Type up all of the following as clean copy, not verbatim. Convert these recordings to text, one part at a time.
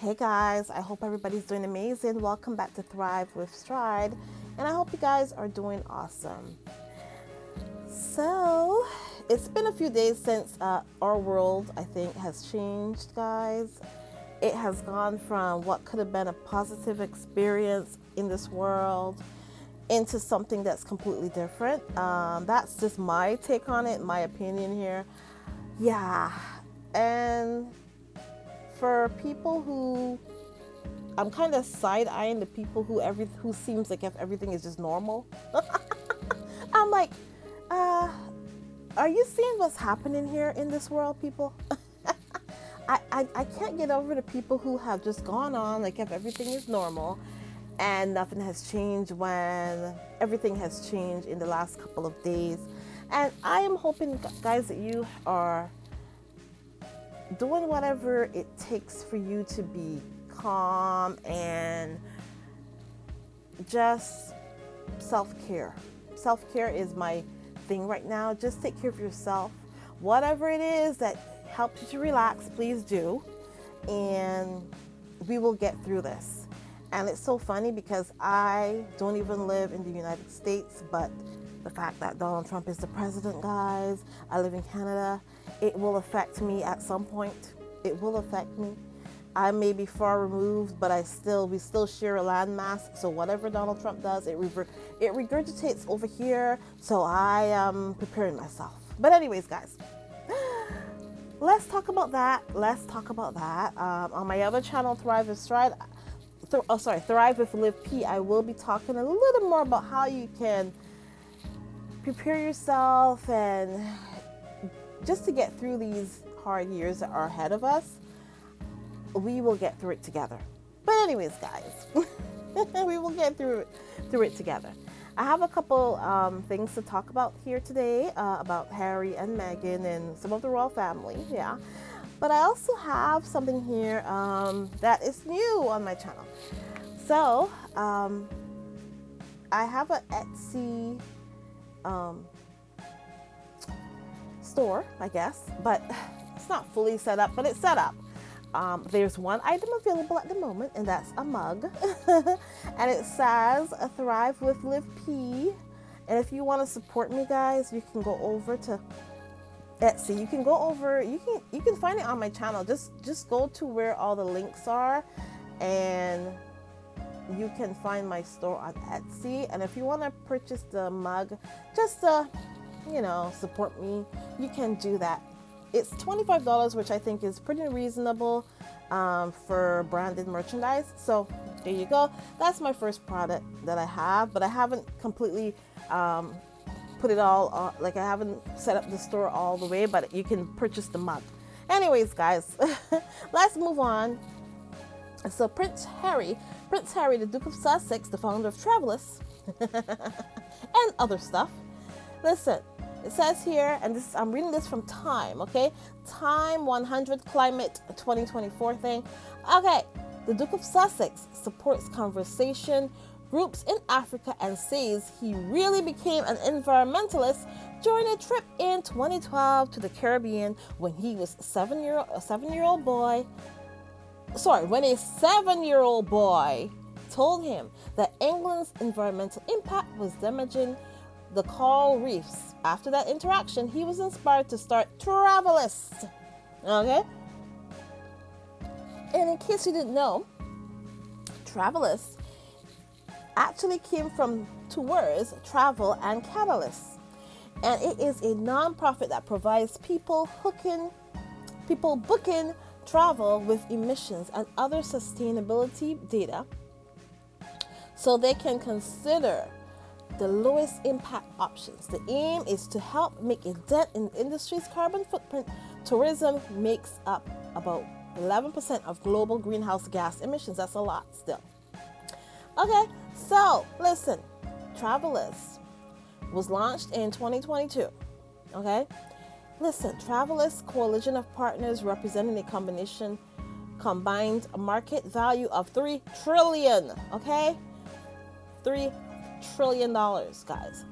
Hey guys, I hope everybody's doing amazing. Welcome back to Thrive with Stride, and I hope you guys are doing awesome. So, it's been a few days since our world, I think, has changed, guys. It has gone from what could have been a positive experience in this world into something that's completely different. That's just my take on it, my opinion here. Yeah, and for people who I'm kind of side eyeing the people who seems like if everything is just normal. I'm like, uh, are you seeing what's happening here in this world, people? I can't get over the people who have just gone on like if everything is normal and nothing has changed when everything has changed in the last couple of days. And I am hoping, guys, that you are doing whatever it takes for you to be calm and just self-care. Self-care is my thing right now. Just take care of yourself. Whatever it is that helps you to relax, please do. And we will get through this. And it's so funny because I don't even live in the United States, but the fact that Donald Trump is the president, guys, I live in Canada, it will affect me at some point. It will affect me. I may be far removed, but we still share a landmass. So whatever Donald Trump does, it regurgitates over here. So I am preparing myself. But anyways, guys, let's talk about that. On my other channel, Thrive with Stride, Thrive with Live P, I will be talking a little more about how you can prepare yourself and just to get through these hard years that are ahead of us. We will get through it together. But anyways, guys, we will get through it together. I have a couple things to talk about here today about Harry and Meghan and some of the royal family. Yeah. But I also have something here that is new on my channel. So I have an Etsy store, I guess, but it's not fully set up, but it's set up. There's one item available at the moment, and that's a mug. And it says Thrive with Live P. And if you want to support me, guys, you can go over to Etsy. You can go over, you can find it on my channel. Just go to where all the links are, and you can find my store on Etsy. And if you want to purchase the mug, just to, support me, you can do that. It's $25, which I think is pretty reasonable for branded merchandise. So there you go. That's my first product that I have, but I haven't completely put it all on, like I haven't set up the store all the way, but you can purchase the mug. Anyways, guys, let's move on. So Prince Harry, the Duke of Sussex, the founder of Travalyst, and other stuff. Listen, it says here, and I'm reading this from Time, okay? Time 100 Climate 2024 thing. Okay, the Duke of Sussex supports conservation groups in Africa and says he really became an environmentalist during a trip in 2012 to the Caribbean when he was a seven-year-old boy told him that England's environmental impact was damaging the coral reefs. After that interaction, he was inspired to start Travalyst. Okay? And in case you didn't know, Travalyst actually came from two words, travel and catalyst. And it is a non-profit that provides people booking travel with emissions and other sustainability data so they can consider the lowest impact options. The aim is to help make a dent in the industry's carbon footprint. Tourism makes up about 11% of global greenhouse gas emissions. That's a lot still. Okay, so listen, Travalyst was launched in 2022. Okay, listen, Travalyst coalition of partners representing a combined market value of $3 trillion. Okay, $3 trillion, guys.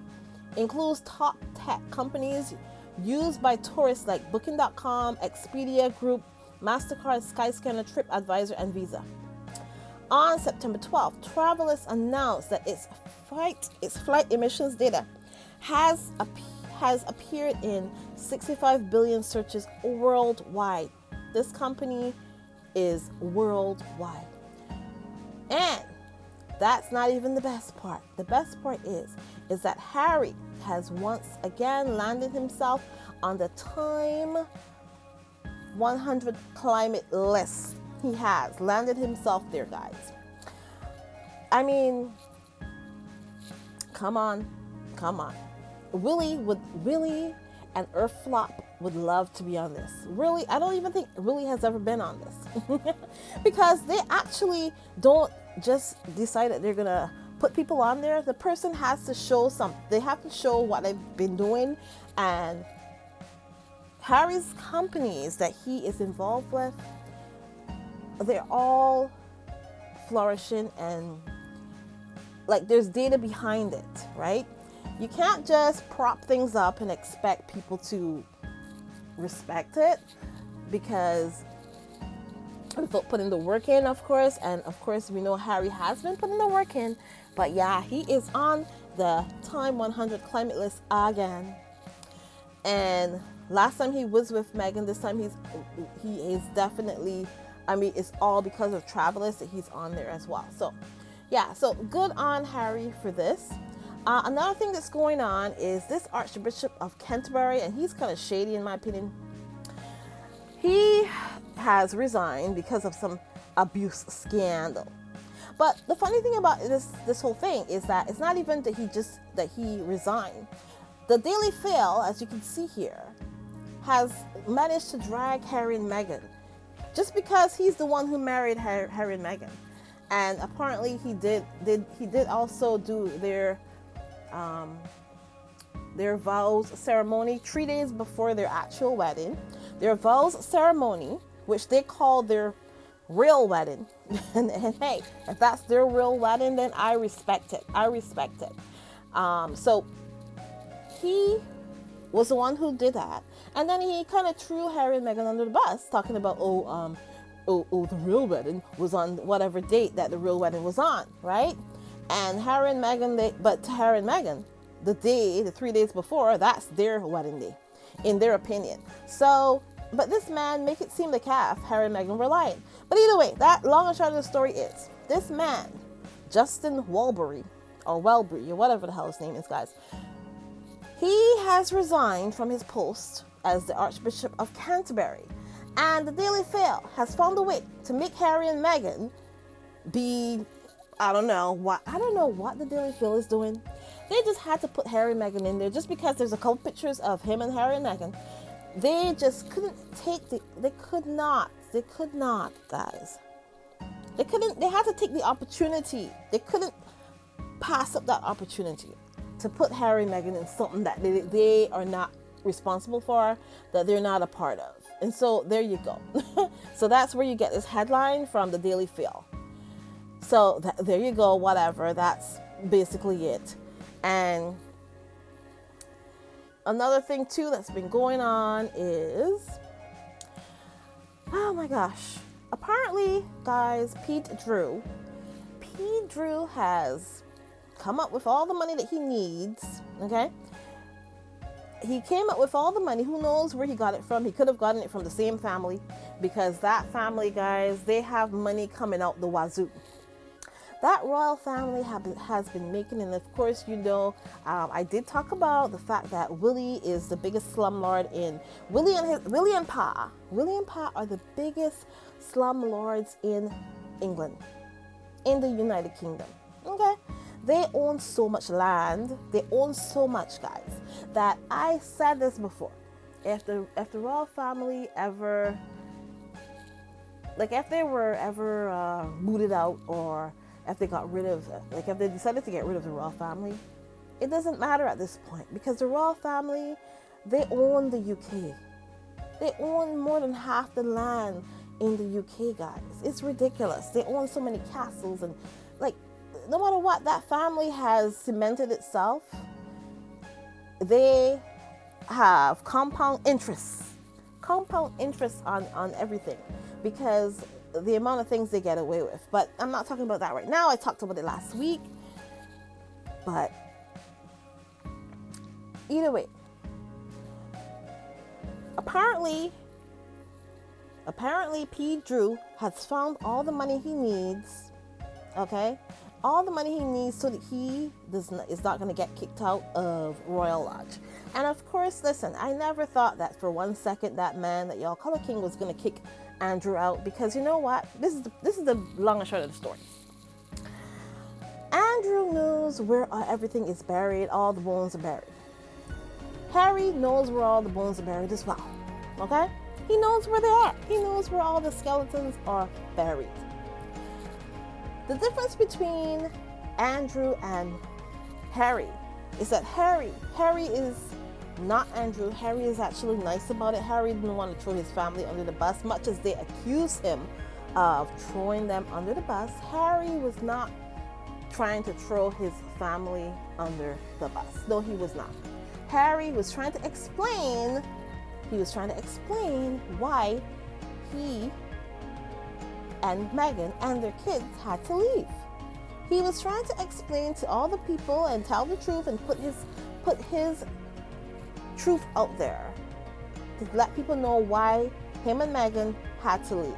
Includes top tech companies used by tourists like Booking.com, Expedia Group, MasterCard, Skyscanner, TripAdvisor, and Visa. On September 12th, Travalyst announced that its flight emissions data has appeared in 65 billion searches worldwide. This company is worldwide. And that's not even the best part. The best part is that Harry has once again landed himself on the Time 100 climate list. He has landed himself there, guys. I mean, come on. Willie and Earthflop would love to be on this. Really, I don't even think Willie has ever been on this. Because they actually don't just decide that they're gonna put people on there. The person has to show something. They have to show what they've been doing. And Harry's companies that he is involved with, they're all flourishing, and like there's data behind it, right? You can't just prop things up and expect people to respect it, because without putting the work in, of course. And of course, we know Harry has been putting the work in. But yeah, he is on the Time 100 climate list again. And last time he was with Meghan. This time he is definitely, I mean, it's all because of Travalyst that he's on there as well. So yeah, so good on Harry for this. Another thing that's going on is this Archbishop of Canterbury, and he's kind of shady in my opinion. He has resigned because of some abuse scandal. But the funny thing about this whole thing is that it's not even that he resigned. The Daily Mail, as you can see here, has managed to drag Harry and Meghan just because he's the one who married Harry and Meghan. And apparently he did also do their vows ceremony 3 days before their actual wedding. Their vows ceremony, which they call their real wedding. and hey, if that's their real wedding, then I respect it. So he was the one who did that. And then he kind of threw Harry and Meghan under the bus, talking about, the real wedding was on whatever date that the real wedding was on, right? And Harry and Meghan, the 3 days before, that's their wedding day, in their opinion. So, but this man make it seem like Harry and Meghan were lying. But either way, that long and short of the story is, this man, Justin Welbury, or whatever the hell his name is, guys, he has resigned from his post as the Archbishop of Canterbury. And the Daily Mail has found a way to make Harry and Meghan be, I don't know what the Daily Mail is doing. They just had to put Harry and Meghan in there just because there's a couple pictures of him and Harry and Meghan. They just couldn't they could not, guys. They had to take the opportunity. They couldn't pass up that opportunity to put Harry and Meghan in something that they are not responsible for, that they're not a part of. And so there you go. So that's where you get this headline from the Daily Mail. So there you go, whatever. That's basically it. And another thing too that's been going on is, oh my gosh, apparently, guys, Pete Drew has come up with all the money that he needs. Okay, he came up with all the money. Who knows where he got it from? He could have gotten it from the same family, because that family, guys, they have money coming out the wazoo. That royal family has been making, and of course, I did talk about the fact that Willie is the biggest slumlord in Willie and Pa are the biggest slumlords in England, in the United Kingdom. Okay, they own so much land, they own so much, guys, that I said this before. If the royal family ever, like, if they were ever booted out, or if they got rid of, like, if they decided to get rid of the royal family, it doesn't matter at this point, because the royal family, they own the UK. They own more than half the land in the UK, guys. It's ridiculous. They own so many castles, and, like, no matter what, that family has cemented itself. They have compound interest compound interest on everything, because the amount of things they get away with. But I'm not talking about that right now. I talked about it last week. But either way, apparently P. Drew has found all the money he needs, okay? All the money he needs so that he is not going to get kicked out of Royal Lodge. And of course, listen, I never thought that for 1 second that man, that y'all Color King, was going to kick Andrew out, because you know what? This is the long and short of the story. Andrew knows where everything is buried. All the bones are buried. Harry knows where all the bones are buried as well. Okay? He knows where they are. He knows where all the skeletons are buried. The difference between Andrew and Harry is that Harry is not Andrew. Harry is actually nice about it. Harry didn't want to throw his family under the bus, much as they accuse him of throwing them under the bus. Harry was not trying to throw his family under the bus. No, he was not. Harry was trying to explain why he and Meghan and their kids had to leave. He was trying to explain to all the people and tell the truth and put his truth out there to let people know why him and Meghan had to leave.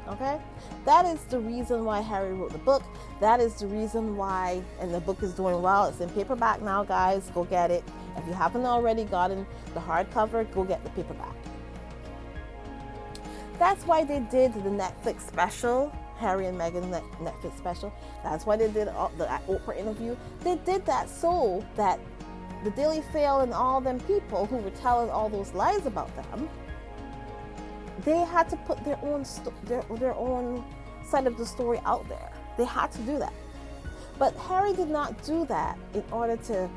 Okay? That is the reason why Harry wrote the book. That is the reason why, and the book is doing well. It's in paperback now, guys. Go get it. If you haven't already gotten the hardcover, go get the paperback. That's why they did the Netflix special, Harry and Meghan Netflix special. That's why they did the Oprah interview. They did that so that the Daily Fail and all them people who were telling all those lies about them, they had to put their own side of the story out there. They had to do that. But Harry did not do that in order to...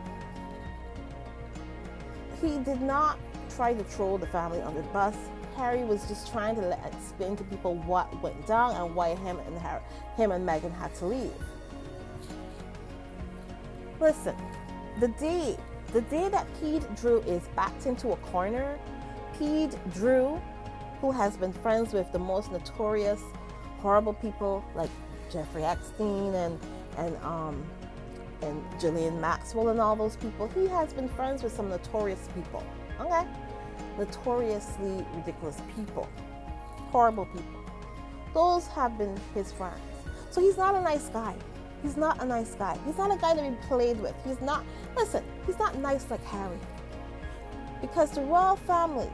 He did not try to throw the family under the bus. Harry was just trying to explain to people what went down and why him and Meghan had to leave. Listen, the day that Pete Drew is backed into a corner, Pete Drew, who has been friends with the most notorious, horrible people like Jeffrey Epstein and Ghislaine Maxwell and all those people, he has been friends with some notorious people. Okay? Notoriously ridiculous people. Horrible people. Those have been his friends. So he's not a nice guy. He's not a nice guy. He's not a guy to be played with. He's not nice like Harry. Because the royal family,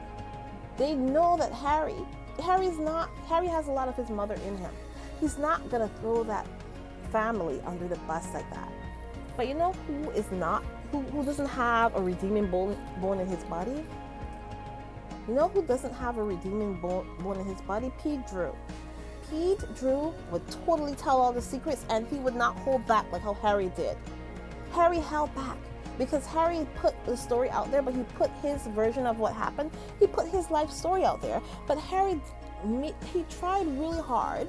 they know that Harry has a lot of his mother in him. He's not going to throw that family under the bus like that. But you know who is not, who doesn't have a redeeming bone in his body? You know who doesn't have a redeeming bone in his body? Pete Drew. Pete Drew would totally tell all the secrets, and he would not hold back like how Harry did. Harry held back because Harry put the story out there, but he put his version of what happened. He put his life story out there. But Harry, he tried really hard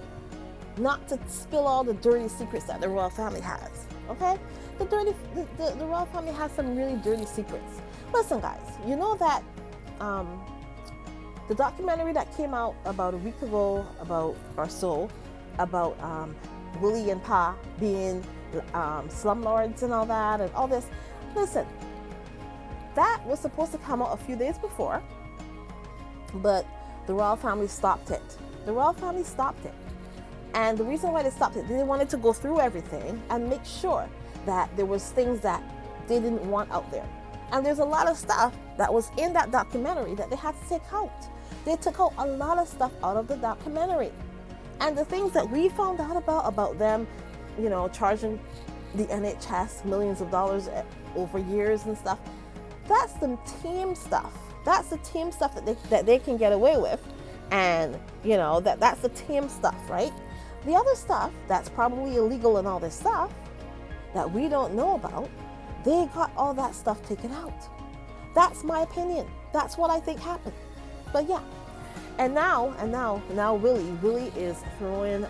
not to spill all the dirty secrets that the royal family has. Okay? The royal family has some really dirty secrets. Listen, guys, you know that the documentary that came out about a week ago about Willie and Pa being slumlords and all that and all this. Listen, that was supposed to come out a few days before, but the royal family stopped it. The royal family stopped it. And the reason why they stopped it, they wanted to go through everything and make sure that there was things that they didn't want out there. And there's a lot of stuff that was in that documentary that they had to take out. They took out a lot of stuff out of the documentary. And the things that we found out about them, you know, charging the NHS millions of dollars over years and stuff, that's the team stuff. That's the team stuff that they can get away with. And, you know, that's the team stuff, right? The other stuff that's probably illegal and all this stuff that we don't know about, they got all that stuff taken out. That's my opinion. That's what I think happened. But yeah. And now Willie is throwing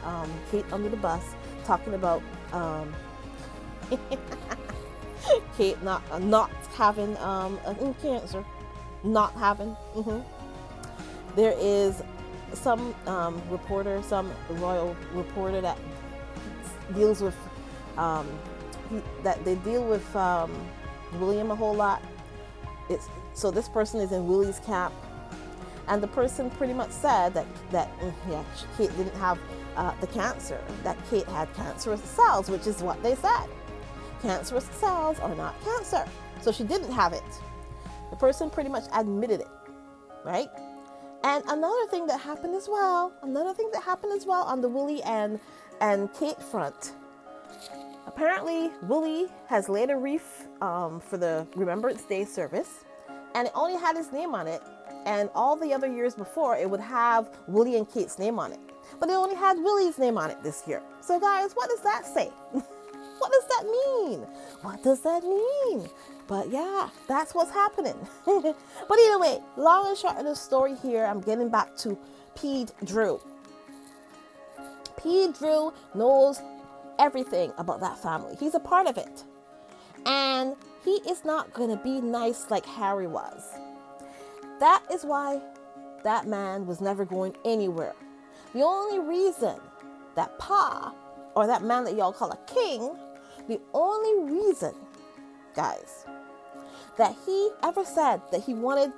Kate under the bus, talking about Kate not having cancer, not having. There is some reporter, some royal reporter that deals with that they deal with William a whole lot. So this person is in Willie's camp, and the person pretty much said that Kate didn't have the cancer, that Kate had cancerous cells, which is what they said. Cancerous cells are not cancer, so she didn't have it. The person pretty much admitted it, right? And another thing that happened as well on the Willie and Kate front. Apparently, Willie has laid a wreath for the Remembrance Day service, and it only had his name on it. And all the other years before, it would have Willie and Kate's name on it. But it only had Willie's name on it this year. So guys, what does that say? What does that mean? What does that mean? But yeah, that's what's happening. But either way, long and short of the story here, I'm getting back to Pete Drew. Pete Drew knows everything about that family. He's a part of it. And he is not going to be nice like Harry was. That is why that man was never going anywhere. The only reason that Pa, or that man that y'all call a king, the only reason, guys, that he ever said that he wanted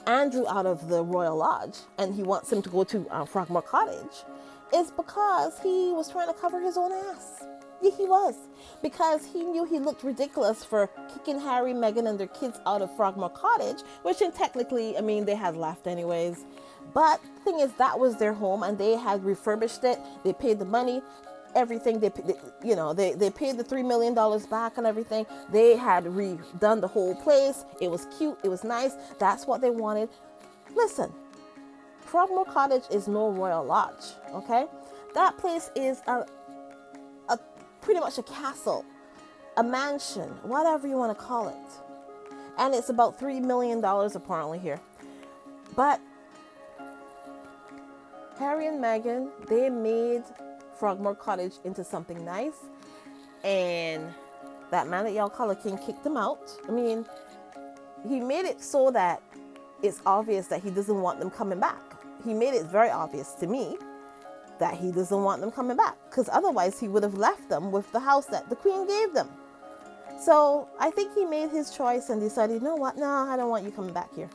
Andrew out of the Royal Lodge and he wants him to go to Frogmore Cottage is because he was trying to cover his own ass. Yeah, he was. Because he knew he looked ridiculous for kicking Harry, Meghan, and their kids out of Frogmore Cottage, which technically, I mean, they had left anyways. But the thing is, that was their home, and they had refurbished it. They paid the money, everything. They paid the $3 million back and everything. They had redone the whole place. It was cute. It was nice. That's what they wanted. Listen, Frogmore Cottage is no Royal Lodge, okay? That place is pretty much a castle, a mansion, whatever you want to call it. And it's about $3 million apparently here. But Harry and Meghan, they made Frogmore Cottage into something nice. And that man that y'all call a king kicked them out. I mean, he made it so that it's obvious that he doesn't want them coming back. He made it very obvious to me that he doesn't want them coming back, because otherwise he would have left them with the house that the Queen gave them. So I think he made his choice and decided, you know what, no, I don't want you coming back here.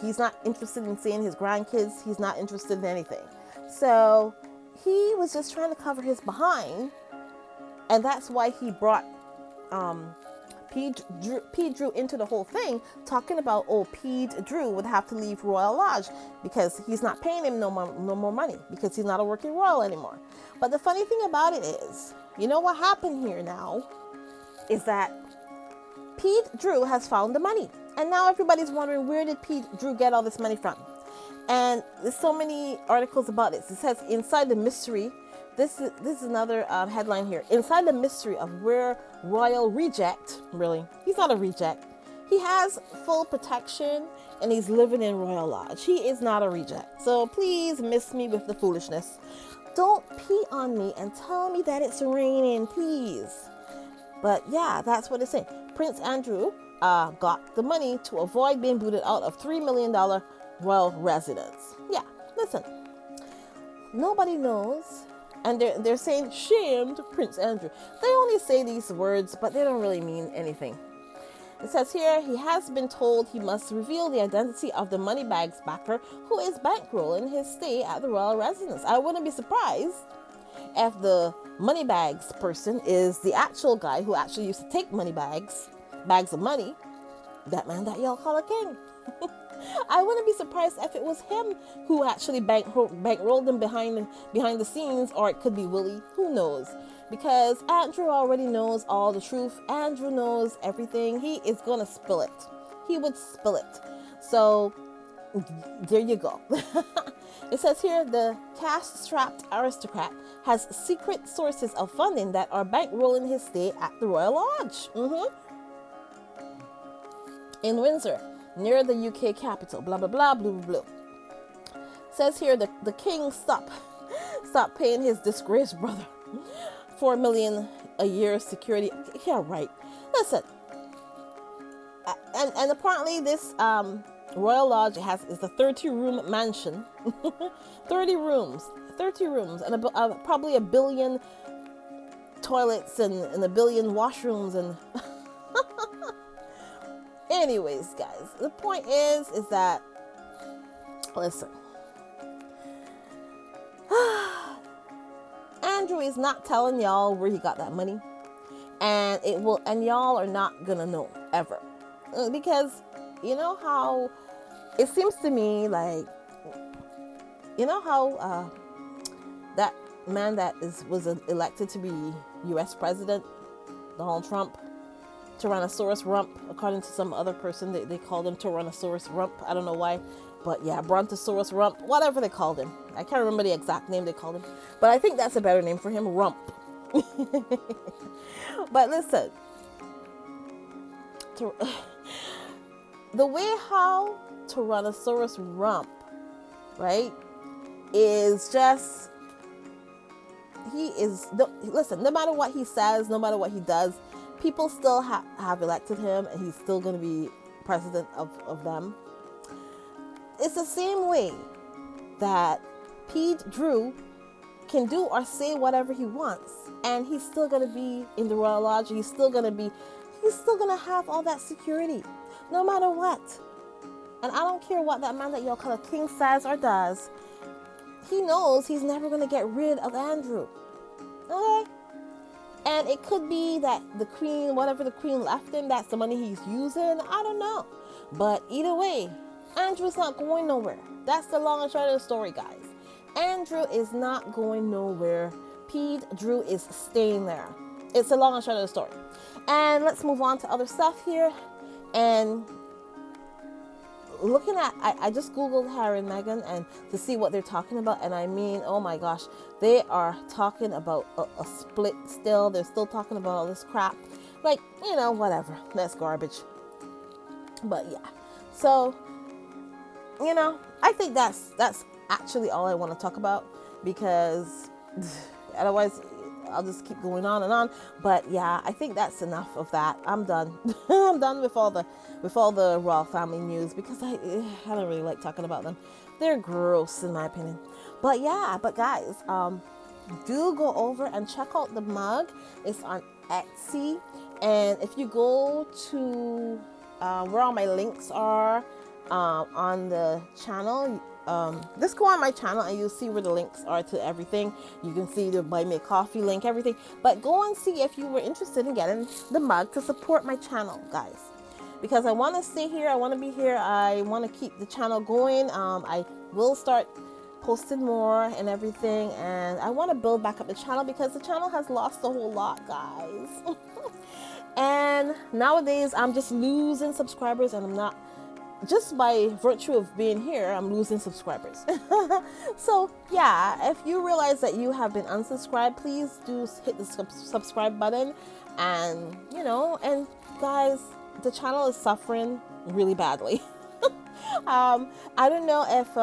He's not interested in seeing his grandkids. He's not interested in anything. So he was just trying to cover his behind, and that's why he brought Pete Drew into the whole thing, talking about, Pete Drew would have to leave Royal Lodge because he's not paying him no more money because he's not a working royal anymore. But the funny thing about it is, you know what happened here now is that Pete Drew has found the money. And now everybody's wondering, where did Pete Drew get all this money from? And there's so many articles about it. It says, inside the mystery, this is another headline here. Inside the mystery of where royal reject, really, he's not a reject. He has full protection and he's living in Royal Lodge. He is not a reject. So please miss me with the foolishness. Don't pee on me and tell me that it's raining, please. But yeah, that's what it's saying. Prince Andrew got the money to avoid being booted out of $3 million royal residence. Yeah, listen, nobody knows. And they're saying shamed Prince Andrew. They only say these words, but they don't really mean anything. It says here, he has been told he must reveal the identity of the Moneybags backer who is bankrolling his stay at the royal residence. I wouldn't be surprised if the Moneybags person is the actual guy who actually used to take bags of money, that man that y'all call a king. I wouldn't be surprised if it was him who actually bankrolled them behind the scenes, or it could be Willie. Who knows? Because Andrew already knows all the truth. Andrew knows everything. He is going to spill it. He would spill it. So there you go. It says here, the cash-strapped aristocrat has secret sources of funding that are bankrolling his stay at the Royal Lodge. In Windsor, near the UK capital, blah, blah, blah, blah, blah, blah. Says here, the king stopped paying his disgraced brother $4 million a year security. Yeah, right. Listen, and apparently this Royal Lodge is a 30-room mansion, 30 rooms, and probably a billion toilets and a billion washrooms and. Anyways, guys, the point is that, listen, Andrew is not telling y'all where he got that money, and y'all are not gonna know ever, because you know how it seems to me like, you know how that man that was elected to be U.S. president, Donald Trump, Tyrannosaurus Rump, according to some other person, they called him Tyrannosaurus Rump. I don't know why, but yeah, Brontosaurus Rump, whatever they called him. I can't remember the exact name they called him, but I think that's a better name for him, Rump. But listen, the way how Tyrannosaurus Rump, right, is just, listen, no matter what he says, no matter what he does, people still have elected him, and he's still going to be president of them. It's the same way that Pete Drew can do or say whatever he wants, and he's still going to be in the Royal Lodge. He's still going to have all that security, no matter what. And I don't care what that man that y'all call a king says or does. He knows he's never going to get rid of Andrew. Okay? And it could be that the queen, whatever the queen left him, that's the money he's using. I don't know. But either way, Andrew's not going nowhere. That's the long and short of the story, guys. Andrew is not going nowhere. Pete Drew is staying there. It's the long and short of the story. And let's move on to other stuff here. And looking at, I just Googled Harry and Meghan and to see what they're talking about. And I mean, oh my gosh, they are talking about a split still. They're still talking about all this crap. Like, you know, whatever. That's garbage. But yeah. So, you know, I think that's actually all I want to talk about, because otherwise I'll just keep going on and on. But yeah, I think that's enough of that. I'm done. I'm done with all the royal family news, because I don't really like talking about them. They're gross in my opinion. But yeah, but guys, do go over and check out the mug. It's on Etsy, and if you go to where all my links are on the channel, just go on my channel and you'll see where the links are to everything. You can see the buy me a coffee link, everything. But go and see if you were interested in getting the mug to support my channel, guys, because I want to stay here. I want to be here. I want to keep the channel going. I will start posting more and everything, and I want to build back up the channel, because the channel has lost a whole lot, guys. And nowadays I'm just losing subscribers, and I'm not, just by virtue of being here, I'm losing subscribers. So yeah, if you realize that you have been unsubscribed, please do hit the subscribe button. And you know, and guys, the channel is suffering really badly. I don't know if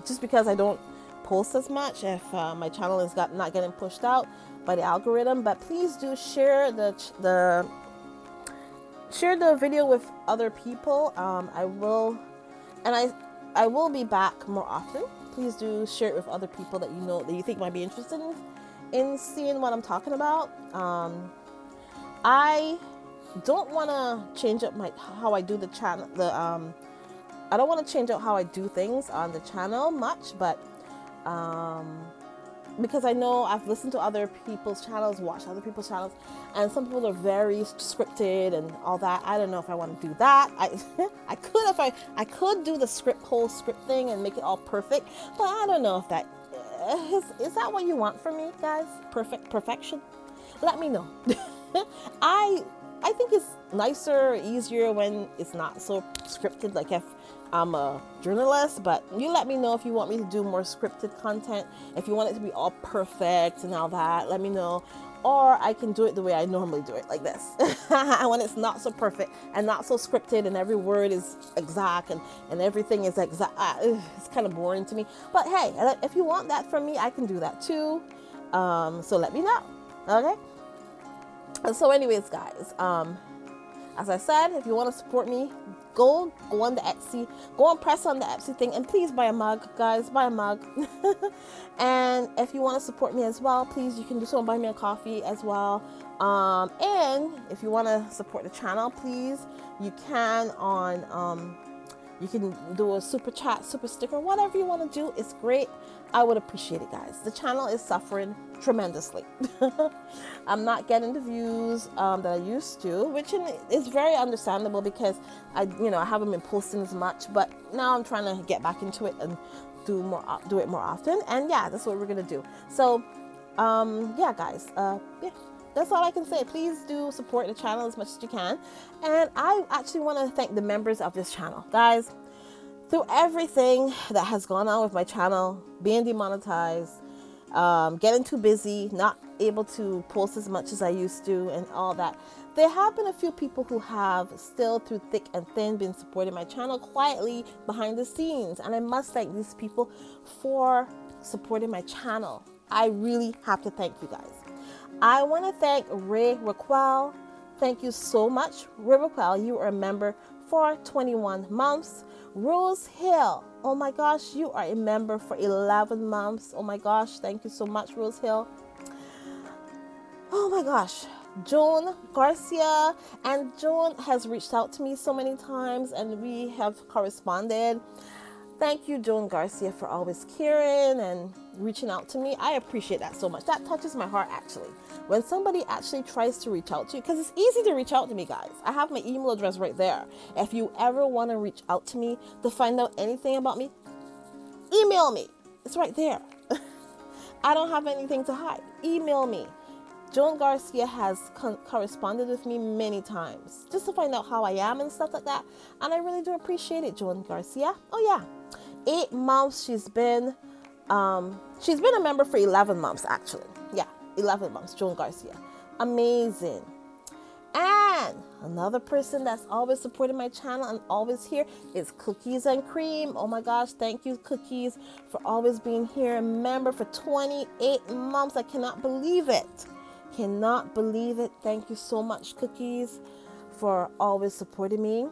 just because I don't post as much, if my channel is not getting pushed out by the algorithm, but please do share share the video with other people. I will be back more often. Please do share it with other people that you know, that you think might be interested in seeing what I'm talking about. I don't want to change up how I do the channel. I don't want to change out how I do things on the channel much, but because I know I've listened to other people's channels, watched other people's channels, and some people are very scripted and all that. I don't know if I want to do that. I could do the whole script thing and make it all perfect, but I don't know if that is that what you want from me, guys? Perfection? Let me know. I think it's nicer, easier when it's not so scripted, like if I'm a journalist. But you let me know if you want me to do more scripted content, if you want it to be all perfect and all that, let me know. Or I can do it the way I normally do it, like this. When it's not so perfect and not so scripted and every word is exact and everything is exact. It's kind of boring to me. But hey, if you want that from me, I can do that too. So let me know. Okay? So anyways, guys, as I said, if you want to support me, go on the Etsy, go and press on the Etsy thing, and please buy a mug, guys, buy a mug. And if you want to support me as well, please, you can do so and buy me a coffee as well. And if you want to support the channel, please, you can you can do a super chat, super sticker, whatever you want to do. It's great. I would appreciate it, guys. The channel is suffering tremendously. I'm not getting the views that I used to, which is very understandable because I haven't been posting as much. But now I'm trying to get back into it and do it more often. And yeah, that's what we're gonna do. So, yeah, guys. Yeah. That's all I can say. Please do support the channel as much as you can. And I actually want to thank the members of this channel. Guys, through everything that has gone on with my channel, being demonetized, getting too busy, not able to post as much as I used to and all that, there have been a few people who have still through thick and thin been supporting my channel quietly behind the scenes. And I must thank these people for supporting my channel. I really have to thank you guys. I want to thank Ray Raquel. Thank you so much, Ray Raquel. You are a member for 21 months. Rose Hill. Oh my gosh, you are a member for 11 months. Oh my gosh, thank you so much, Rose Hill. Oh my gosh, Joan Garcia. And Joan has reached out to me so many times and we have corresponded. Thank you, Joan Garcia, for always caring and reaching out to me. I appreciate that so much. That touches my heart, actually. When somebody actually tries to reach out to you, because it's easy to reach out to me, guys. I have my email address right there. If you ever want to reach out to me to find out anything about me, email me. It's right there. I don't have anything to hide. Email me. Joan Garcia has corresponded with me many times just to find out how I am and stuff like that. And I really do appreciate it, Joan Garcia. Oh, yeah. 8 months she's been a member for 11 months, actually. Yeah, 11 months, Joan Garcia. Amazing. And another person that's always supporting my channel and always here is Cookies and Cream. Oh my gosh, thank you, Cookies, for always being here. A member for 28 months. I cannot believe it. Cannot believe it. Thank you so much, Cookies, for always supporting me.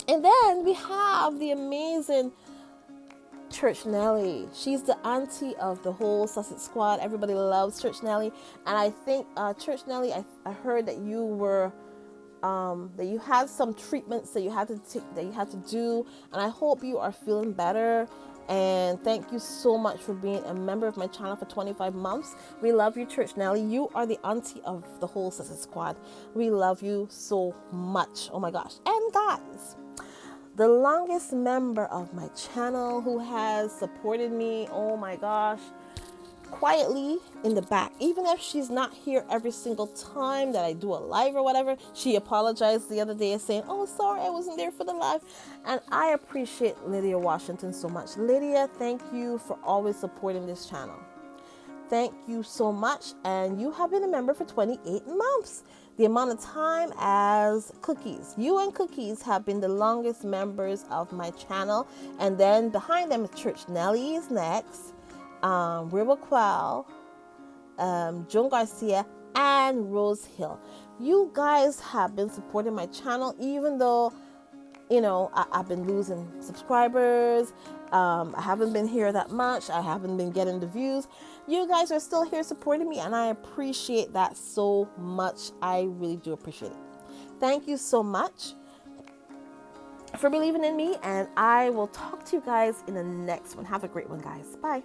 And then we have the amazing Church Nelly. She's the auntie of the whole Sussex squad. Everybody loves Church Nelly. And I think Church Nelly, I heard that you were that you had some treatments that you had to take, that you had to do, and I hope you are feeling better. And thank you so much for being a member of my channel for 25 months. We love you, Church Nelly. You are the auntie of the whole Sussex squad. We love you so much. Oh my gosh. And guys, the longest member of my channel who has supported me, oh my gosh, quietly in the back, even if she's not here every single time that I do a live or whatever. She apologized the other day saying, oh, sorry, I wasn't there for the live. And I appreciate Lydia Washington so much. Lydia, thank you for always supporting this channel. Thank you so much. And you have been a member for 28 months. The amount of time as Cookies. You and Cookies have been the longest members of my channel. And then behind them, Church Nelly is next. River Quell, Joan Garcia, and Rose Hill. You guys have been supporting my channel, even though, you know, I've been losing subscribers. I haven't been here that much. I haven't been getting the views. You guys are still here supporting me, and I appreciate that so much. I really do appreciate it. Thank you so much for believing in me, and I will talk to you guys in the next one. Have a great one, guys. Bye.